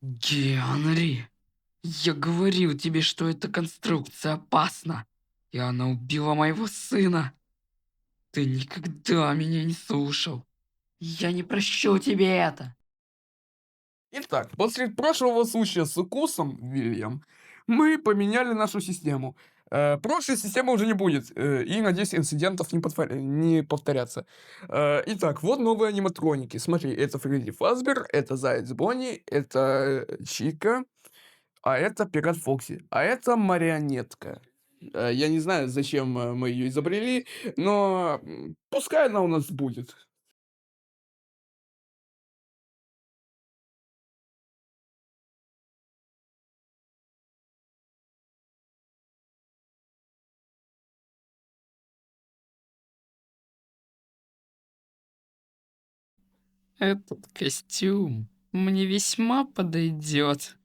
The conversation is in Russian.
Генри, я говорил тебе, что эта конструкция опасна, и она убила моего сына. Ты никогда меня не слушал. Я не прощу тебе это. Итак, после прошлого случая с укусом, Вильям, мы поменяли нашу систему. Прошлой системы уже не будет, и, надеюсь, инцидентов не повторятся. Итак, вот новые аниматроники. Смотри, это Фредди Фазбер, это Заяц Бонни, это Чика, а это Пират Фокси, а это марионетка. Я не знаю, зачем мы ее изобрели, но пускай она у нас будет. Этот костюм мне весьма подойдет.